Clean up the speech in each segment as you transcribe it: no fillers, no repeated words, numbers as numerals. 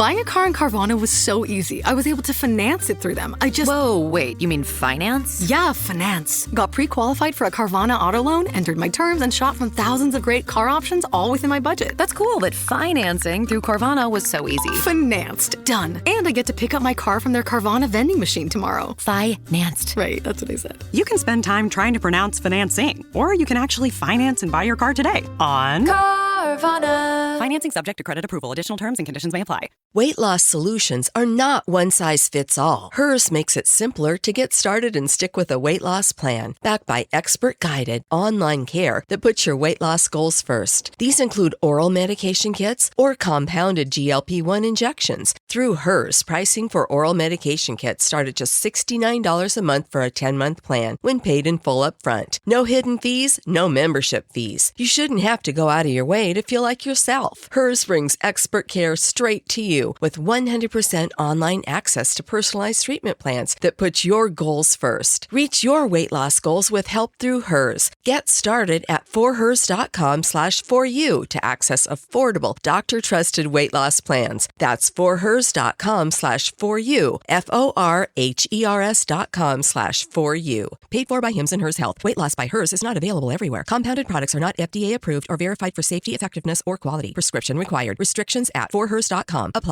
Buying a car in Carvana was so easy. I was able to finance it through them. Whoa, wait, you mean finance? Yeah, finance. Got pre-qualified for a Carvana auto loan, entered my terms, and shot from thousands of great car options all within my budget. That's cool, but financing through Carvana was so easy. Financed. Done. And I get to pick up my car from their Carvana vending machine tomorrow. Financed. Right, that's what I said. You can spend time trying to pronounce financing, or you can actually finance and buy your car today on Carvana. Financing subject to credit approval. Additional terms and conditions may apply. Weight loss solutions are not one size fits all. Hers makes it simpler to get started and stick with a weight loss plan backed by expert-guided online care that puts your weight loss goals first. These include oral medication kits or compounded GLP-1 injections. Through Hers, pricing for oral medication kits start at just $69 a month for a 10-month plan when paid in full upfront. No hidden fees, no membership fees. You shouldn't have to go out of your way to feel like yourself. Hers brings expert care straight to you with 100% online access to personalized treatment plans that put your goals first. Reach your weight loss goals with help through Hers. Get started at forhers.com/4u to access affordable, doctor-trusted weight loss plans. That's forhers.com/4u, forhers.com/4u. Paid for by Hims and Hers Health. Weight loss by Hers is not available everywhere. Compounded products are not FDA approved or verified for safety, effectiveness, or quality. Prescription required. Restrictions at forhers.com apply.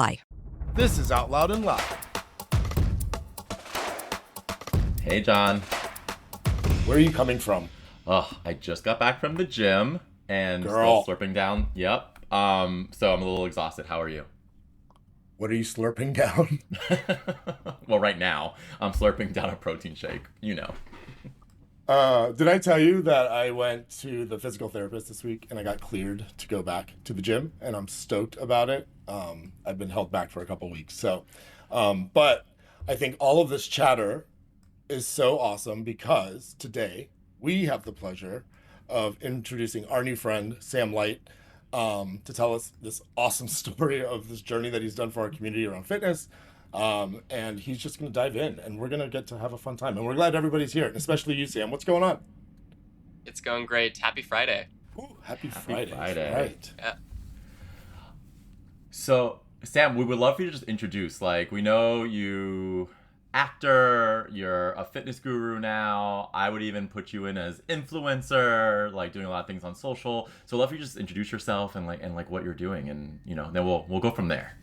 This is Out Loud and Loud. Hey, John. Where are you coming from? Oh, I just got back from the gym and Girl. still slurping down. Yep. So I'm a little exhausted. How are you? What are you slurping down? Well, right now I'm slurping down a protein shake. You know. Did I tell you that I went to the physical therapist this week and I got cleared to go back to the gym, and I'm stoked about it. I've been held back for a couple weeks. So, but I think all of this chatter is so awesome because today we have the pleasure of introducing our new friend, Sam Leicht, to tell us this awesome story of this journey that he's done for our community around fitness. And he's just going to dive in, and we're going to get to have a fun time. And we're glad everybody's here, and especially you, Sam. What's going on? It's going great. Happy Friday. Ooh, happy Friday. Right. Yeah. So, Sam, we would love for you to just introduce, we know you actor, you're a fitness guru now. I would even put you in as influencer, doing a lot of things on social. So I'd love for you to just introduce yourself and what you're doing, and then we'll go from there.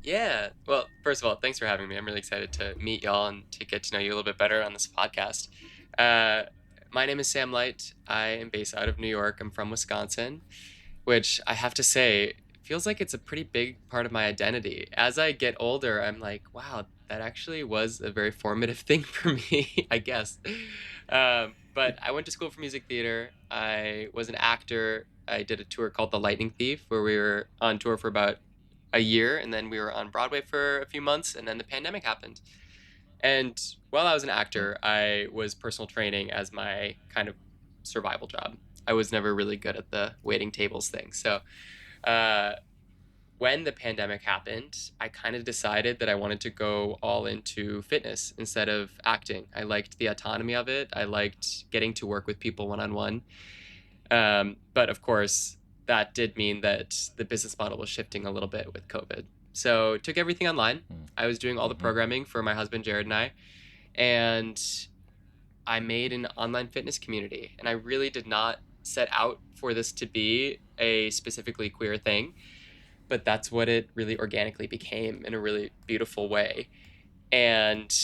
Yeah. Well, first of all, thanks for having me. I'm really excited to meet y'all and to get to know you a little bit better on this podcast. My name is Sam Leicht. I am based out of New York. I'm from Wisconsin, which I have to say feels like it's a pretty big part of my identity. As I get older, I'm like, wow, that actually was a very formative thing for me, I guess. But I went to school for music theater. I was an actor. I did a tour called The Lightning Thief, where we were on tour for about a year, and then we were on Broadway for a few months, and then the pandemic happened. And while I was an actor, I was personal training as my kind of survival job. I was never really good at the waiting tables thing. So when the pandemic happened, I kind of decided that I wanted to go all into fitness instead of acting. I liked the autonomy of it. I liked getting to work with people one-on-one. But of course, that did mean that the business model was shifting a little bit with COVID. So took everything online. I was doing all the programming for my husband, Jared, and I made an online fitness community. And I really did not set out for this to be a specifically queer thing, but that's what it really organically became in a really beautiful way. And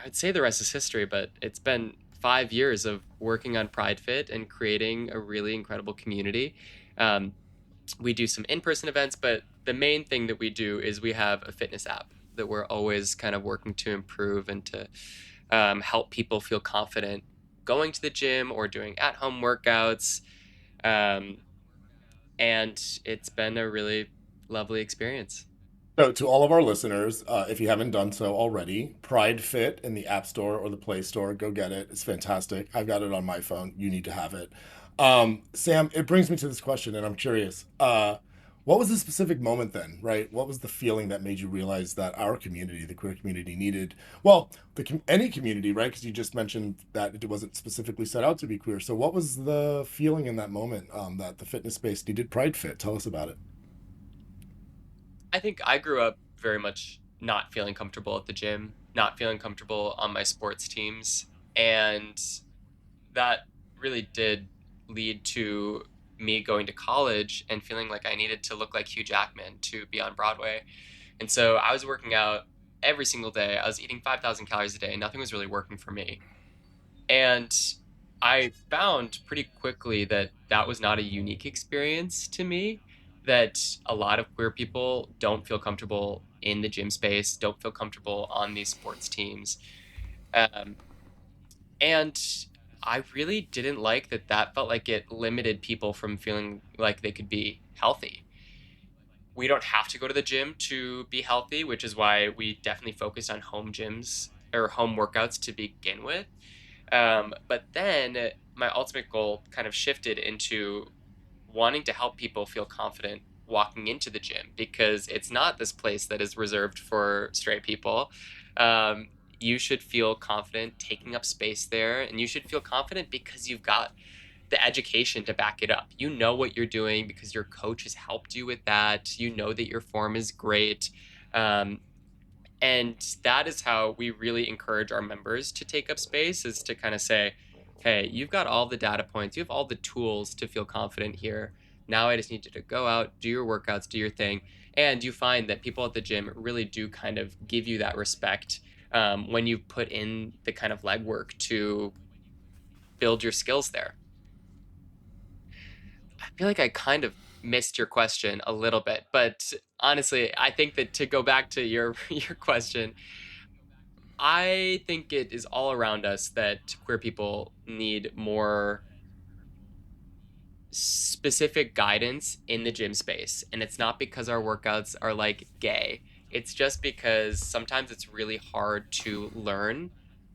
I'd say the rest is history, but it's been 5 years of working on Pride Fit and creating a really incredible community. We do some in-person events, but the main thing that we do is we have a fitness app that we're always kind of working to improve and to help people feel confident going to the gym or doing at-home workouts. And it's been a really lovely experience. So to all of our listeners, if you haven't done so already, Pride Fit in the App Store or the Play Store, go get it. It's fantastic. I've got it on my phone. You need to have it. Sam, it brings me to this question, and I'm curious. What was the specific moment then, right? What was the feeling that made you realize that our community, the queer community, needed, any community, right? Because you just mentioned that it wasn't specifically set out to be queer. So what was the feeling in that moment that the fitness space needed Pride Fit? Tell us about it. I think I grew up very much not feeling comfortable at the gym, not feeling comfortable on my sports teams. And that really did lead to me going to college and feeling like I needed to look like Hugh Jackman to be on Broadway. And so I was working out every single day. I was eating 5,000 calories a day. Nothing was really working for me. And I found pretty quickly that that was not a unique experience to me, that a lot of queer people don't feel comfortable in the gym space, don't feel comfortable on these sports teams. Um, and I really didn't like that that felt like it limited people from feeling like they could be healthy. We don't have to go to the gym to be healthy, which is why we definitely focus on home gyms or home workouts to begin with. But then my ultimate goal kind of shifted into wanting to help people feel confident walking into the gym, because it's not this place that is reserved for straight people. You should feel confident taking up space there, and you should feel confident because you've got the education to back it up. You know what you're doing because your coach has helped you with that. You know that your form is great. Um, and that is how we really encourage our members to take up space, is to kind of say, hey, you've got all the data points, you have all the tools to feel confident here. Now I just need you to go out, do your workouts, do your thing. And you find that people at the gym really do kind of give you that respect when you put in the kind of legwork to build your skills there. I feel like I kind of missed your question a little bit, but honestly, I think that to go back to your question, I think it is all around us that queer people need more specific guidance in the gym space. And it's not because our workouts are like gay. It's just because sometimes it's really hard to learn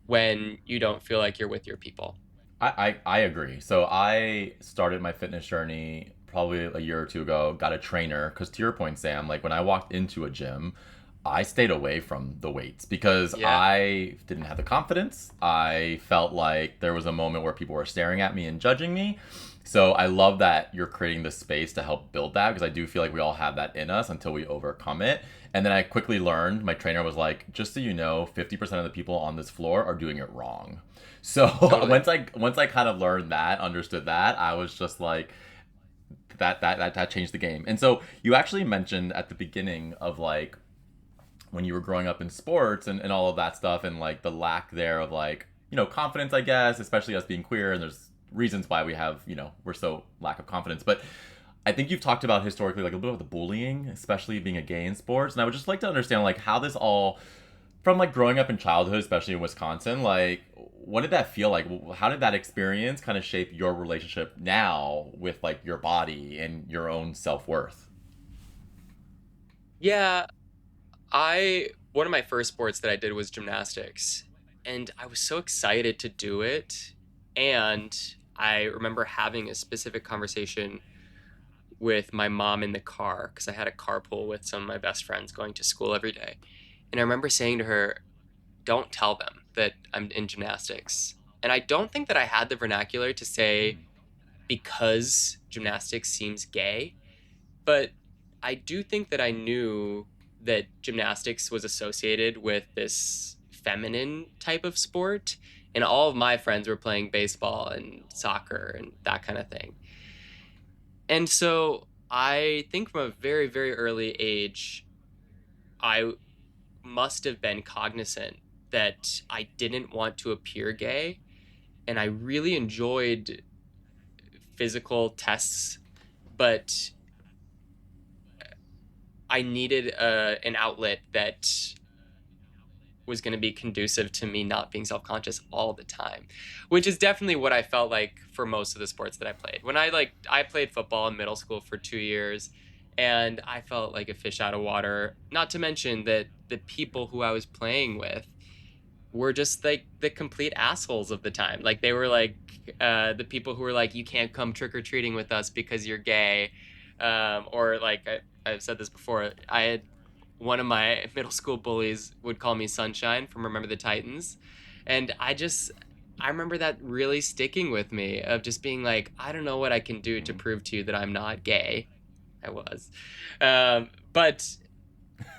when you don't feel like you're with your people. I agree. So I started my fitness journey probably a year or two ago, got a trainer, because to your point, Sam, like when I walked into a gym, I stayed away from the weights because I didn't have the confidence. I felt like there was a moment where people were staring at me and judging me. So I love that you're creating this space to help build that, because I do feel like we all have that in us until we overcome it. And then I quickly learned, my trainer was like, just so you know, 50% of the people on this floor are doing it wrong. So totally. once I kind of learned that, understood that, I was just like, that changed the game. And so you actually mentioned at the beginning of like when you were growing up in sports and all of that stuff, and like the lack there of like, you know, confidence, I guess, especially us being queer, and there's reasons why we have, you know, we're so lack of confidence. But I think you've talked about historically like a bit of the bullying, especially being a gay in sports. And I would just like to understand like how this all, from like growing up in childhood, especially in Wisconsin, like what did that feel like? How did that experience kind of shape your relationship now with like your body and your own self-worth? Yeah, one of my first sports that I did was gymnastics, and I was so excited to do it. And I remember having a specific conversation with my mom in the car, because I had a carpool with some of my best friends going to school every day. And I remember saying to her, don't tell them that I'm in gymnastics. And I don't think that I had the vernacular to say because gymnastics seems gay, but I do think that I knew that gymnastics was associated with this feminine type of sport. And all of my friends were playing baseball and soccer and that kind of thing. And so I think from a very, very early age, I must have been cognizant that I didn't want to appear gay. And I really enjoyed physical tests, but I needed an outlet that was going to be conducive to me not being self-conscious all the time, which is definitely what I felt like for most of the sports that I played. When I played football in middle school for 2 years, and I felt like a fish out of water, not to mention that the people who I was playing with were just like the complete assholes of the time. Like they were like the people who were like, you can't come trick-or-treating with us because you're gay. Or like I've said this before, I had one of my middle school bullies would call me Sunshine from Remember the Titans. And I remember that really sticking with me, of just being like, I don't know what I can do to prove to you that I'm not gay. I was. But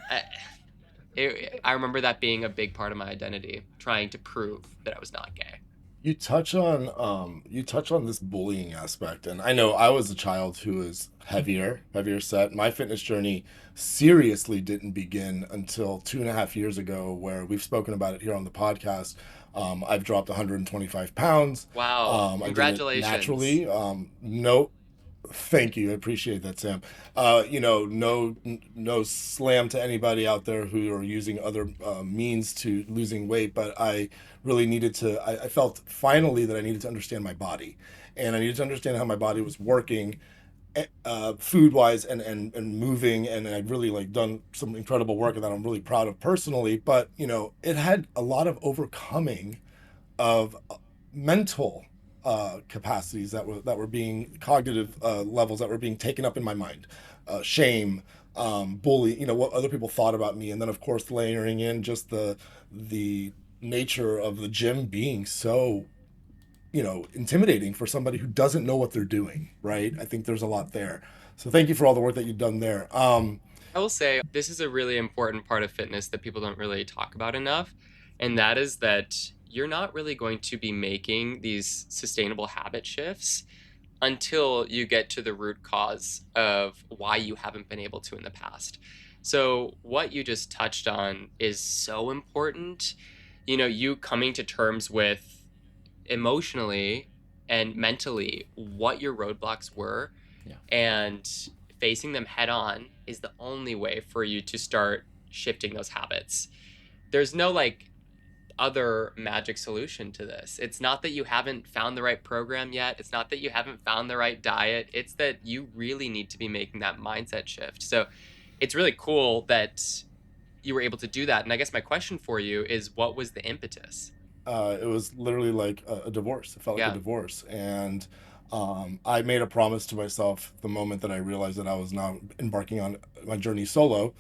I, I remember that being a big part of my identity, trying to prove that I was not gay. You touch on this bullying aspect, and I know I was a child who was heavier set. My fitness journey seriously didn't begin until 2.5 years ago, where we've spoken about it here on the podcast. I've dropped 125 pounds. Wow. I did it Congratulations. naturally. No, thank you. I appreciate that, Sam. No slam to anybody out there who are using other means to losing weight, but I really needed to. I felt finally that I needed to understand my body, and I needed to understand how my body was working, food wise and moving, and I'd really like done some incredible work that I'm really proud of personally. But it had a lot of overcoming of mental capacities that were being cognitive levels that were being taken up in my mind, shame, bully, what other people thought about me, and then of course layering in just the nature of the gym being so intimidating for somebody who doesn't know what they're doing, right? I think there's a lot there. So thank you for all the work that you've done there. I will say this is a really important part of fitness that people don't really talk about enough. And that is that you're not really going to be making these sustainable habit shifts until you get to the root cause of why you haven't been able to in the past. So what you just touched on is so important. You coming to terms with emotionally and mentally what your roadblocks were, and facing them head on is the only way for you to start shifting those habits. There's no other magic solution to this. It's not that you haven't found the right program yet. It's not that you haven't found the right diet. It's that you really need to be making that mindset shift. So it's really cool that you were able to do that. And I guess my question for you is, what was the impetus? It was literally like a divorce. It felt like a divorce. And I made a promise to myself the moment that I realized that I was now embarking on my journey solo,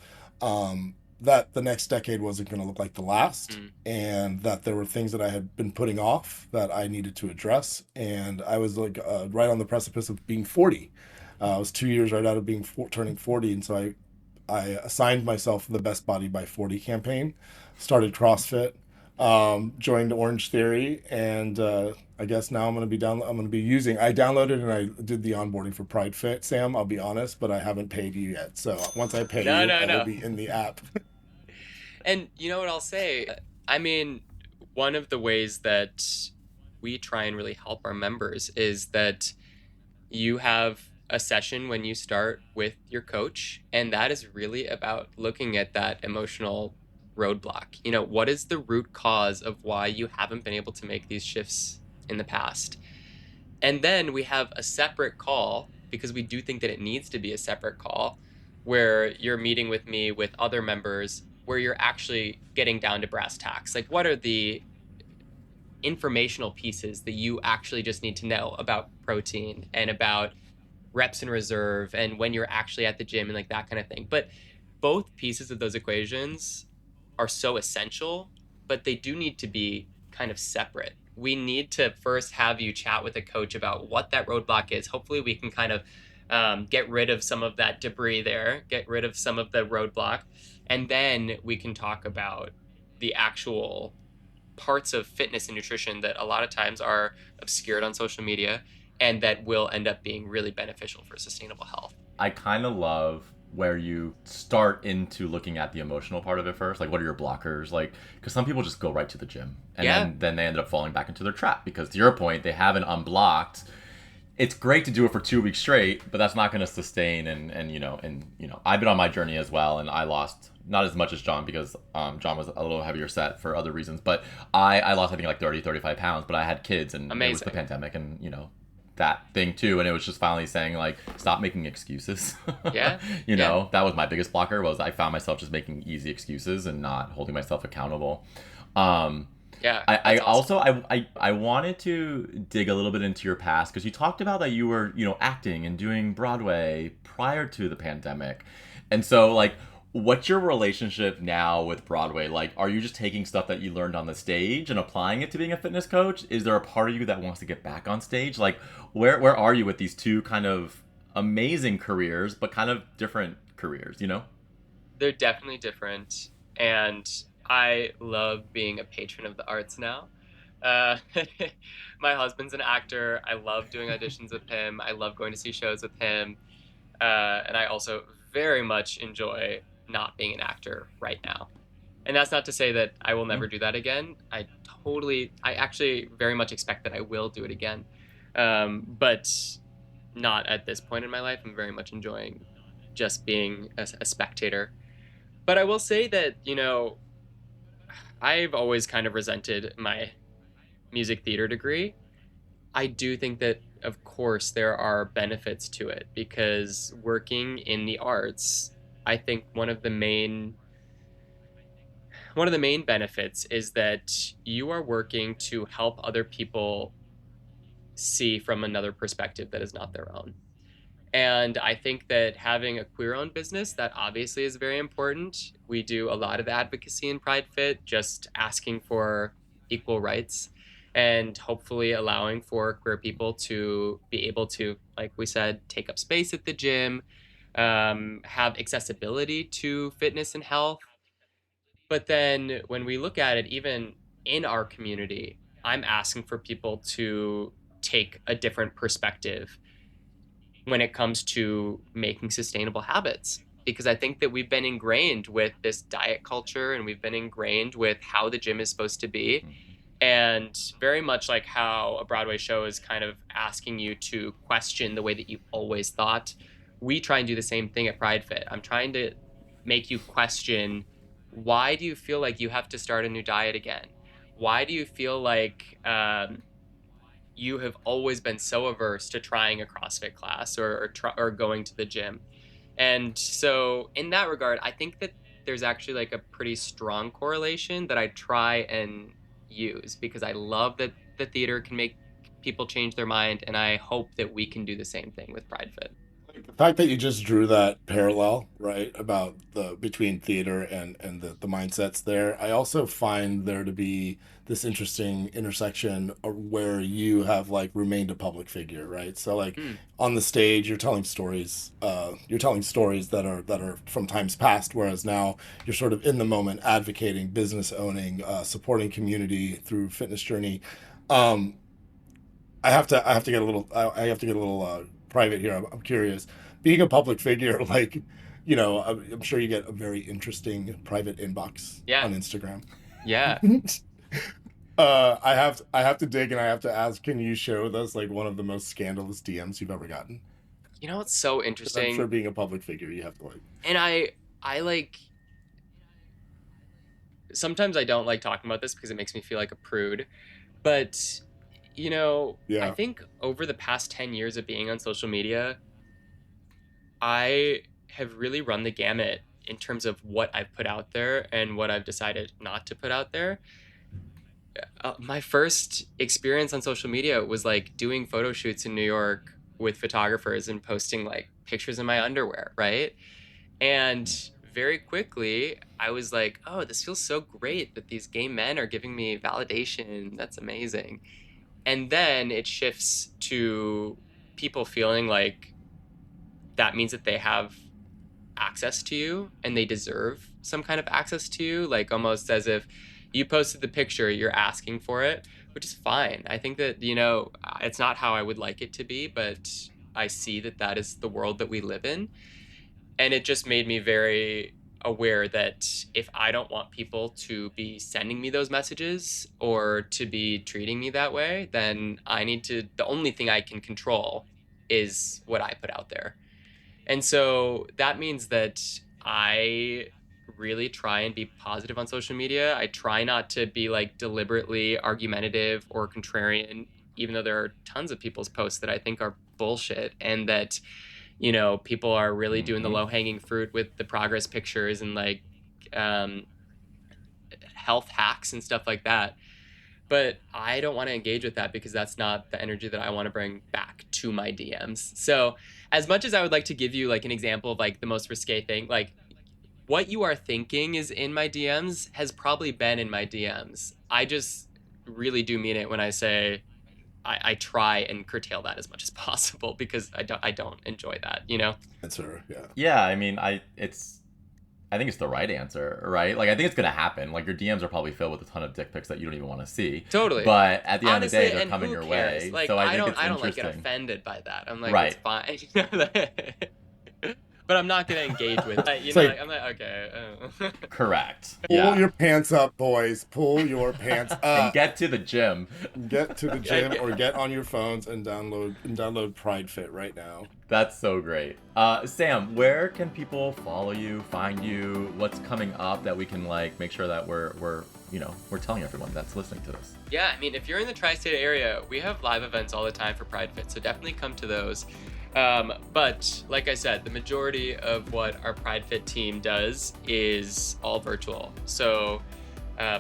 that the next decade wasn't going to look like the last, and that there were things that I had been putting off that I needed to address. And I was right on the precipice of being 40. I was 2 years right out of turning 40. And so I assigned myself the Best Body by 40 campaign, started CrossFit, joined Orange Theory, and I guess now I'm going to be using. I downloaded and I did the onboarding for Pride Fit, Sam. I'll be honest, but I haven't paid you yet. So once I pay I will be in the app. And you know what I'll say? I mean, one of the ways that we try and really help our members is that you have a session when you start with your coach, and that is really about looking at that emotional roadblock. What is the root cause of why you haven't been able to make these shifts in the past? And then we have a separate call, because we do think that it needs to be a separate call, where you're meeting with me with other members, where you're actually getting down to brass tacks. Like, what are the informational pieces that you actually just need to know about protein and about reps in reserve and when you're actually at the gym and that kind of thing. But both pieces of those equations are so essential, but they do need to be kind of separate. We need to first have you chat with a coach about what that roadblock is. Hopefully we can kind of get rid of some of that debris there, get rid of some of the roadblock, and then we can talk about the actual parts of fitness and nutrition that a lot of times are obscured on social media and that will end up being really beneficial for sustainable health. I kind of love where you start into looking at the emotional part of it first. Like, what are your blockers? Because some people just go right to the gym and then they end up falling back into their trap, because to your point, they haven't unblocked. It's great to do it for 2 weeks straight, but that's not going to sustain. And I've been on my journey as well, and I lost not as much as John, because John was a little heavier set for other reasons, but I lost, I think, 35 pounds, but I had kids, and It was the pandemic, and that thing too, and it was just finally saying, stop making excuses. That was my biggest blocker, was I found myself just making easy excuses and not holding myself accountable. I also wanted to dig a little bit into your past, because you talked about that you were acting and doing Broadway prior to the pandemic, and so what's your relationship now with Broadway? Are you just taking stuff that you learned on the stage and applying it to being a fitness coach? Is there a part of you that wants to get back on stage? Where are you with these two kind of amazing careers, but kind of different careers, They're definitely different, and I love being a patron of the arts now. Uh, my husband's an actor. I love doing auditions with him. I love going to see shows with him. And I also very much enjoy not being an actor right now. And that's not to say that I will never do that again. I actually very much expect that I will do it again. But not at this point in my life. I'm very much enjoying just being a spectator. But I will say that, I've always kind of resented my music theater degree. I do think that, of course, there are benefits to it because working in the arts, I think one of the main benefits is that you are working to help other people see from another perspective that is not their own. And I think that having a queer-owned business, that obviously is very important. We do a lot of advocacy in Pride Fit, just asking for equal rights and hopefully allowing for queer people to be able to, like we said, take up space at the gym, have accessibility to fitness and health. But then when we look at it, even in our community, I'm asking for people to take a different perspective when it comes to making sustainable habits. Because I think that we've been ingrained with this diet culture and we've been ingrained with how the gym is supposed to be. And very much like how a Broadway show is kind of asking you to question the way that you've always thought, we try and do the same thing at Pride Fit. I'm trying to make you question, why do you feel like you have to start a new diet again? Why do you feel like you have always been so averse to trying a CrossFit class or going to the gym? And so in that regard, I think that there's actually like a pretty strong correlation that I try and use because I love that the theater can make people change their mind, and I hope that we can do the same thing with Pride Fit. The fact that you just drew that parallel, right, about the between theater and the mindsets there, I also find there to be this interesting intersection where you have like remained a public figure, right? So like on the stage, you're telling stories that are from times past, whereas now you're sort of in the moment, advocating, business owning, supporting community through fitness journey. Um, I have to get a little private here. I'm curious. Being a public figure, like, I'm sure you get a very interesting private inbox on Instagram. Yeah. I have to dig and I have to ask, can you share with us like one of the most scandalous DMs you've ever gotten? You know what's so 'Cause interesting? I'm sure being a public figure, you have to like. And I like, sometimes I don't like talking about this because it makes me feel like a prude, but I think over the past 10 years of being on social media, I have really run the gamut in terms of what I've put out there and what I've decided not to put out there. My first experience on social media was like doing photo shoots in New York with photographers and posting like pictures in my underwear, right? And very quickly, I was like, oh, this feels so great that these gay men are giving me validation. That's amazing. And then it shifts to people feeling like that means that they have access to you and they deserve some kind of access to you, like almost as if you posted the picture, you're asking for it, which is fine. I think that, it's not how I would like it to be, but I see that that is the world that we live in. And it just made me very aware that if I don't want people to be sending me those messages or to be treating me that way, then the only thing I can control is what I put out there. And so that means that I really try and be positive on social media. I try not to be like deliberately argumentative or contrarian, even though there are tons of people's posts that I think are bullshit and that people are really doing the low-hanging fruit with the progress pictures and like health hacks and stuff like that. But I don't want to engage with that because that's not the energy that I want to bring back to my DMs. So as much as I would like to give you like an example of like the most risque thing, like what you are thinking is in my DMs has probably been in my DMs. I just really do mean it when I say I try and curtail that as much as possible because I don't enjoy that, Answer, yeah. Yeah, I mean, I think it's the right answer, right? Like, I think it's gonna happen. Like, your DMs are probably filled with a ton of dick pics that you don't even want to see. Totally. But at the Honestly, end of the day, they're and coming who your cares? way. Like, So I think don't, it's I don't like interesting. get offended by that. I'm like, Right. it's fine. But I'm not gonna engage with it. You It's know, like- like, I'm like, okay. Correct. Pull Yeah. your pants up, boys. Pull your pants And up. get to the gym. Get to the gym or get on your phones and download Pride Fit right now. That's so great. Sam, where can people follow you, find you? What's coming up that we can like make sure that we're telling everyone that's listening to this? Yeah, I mean, if you're in the tri-state area, we have live events all the time for Pride Fit, so definitely come to those. But like I said, the majority of what our Pride Fit team does is all virtual. So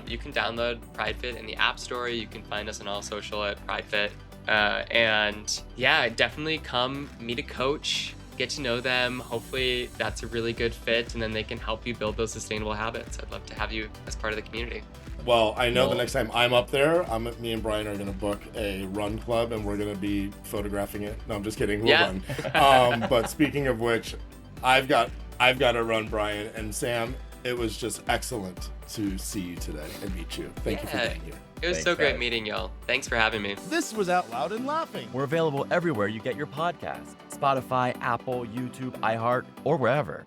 you can download Pride Fit in the App Store. You can find us on all social at Pride Fit. And yeah, definitely come meet a coach, get to know them. Hopefully that's a really good fit, and then they can help you build those sustainable habits. I'd love to have you as part of the community. Well, I know the next time I'm up there, me and Brian are going to book a run club, and we're going to be photographing it. No, I'm just kidding. We'll run. But speaking of which, I've got to run, Brian. And Sam, it was just excellent to see you today and meet you. Thank you for being here. It was Thanks, so great guys. meeting y'all. Thanks for having me. This was Out Loud and Laughing. We're available everywhere you get your podcasts: Spotify, Apple, YouTube, iHeart, or wherever.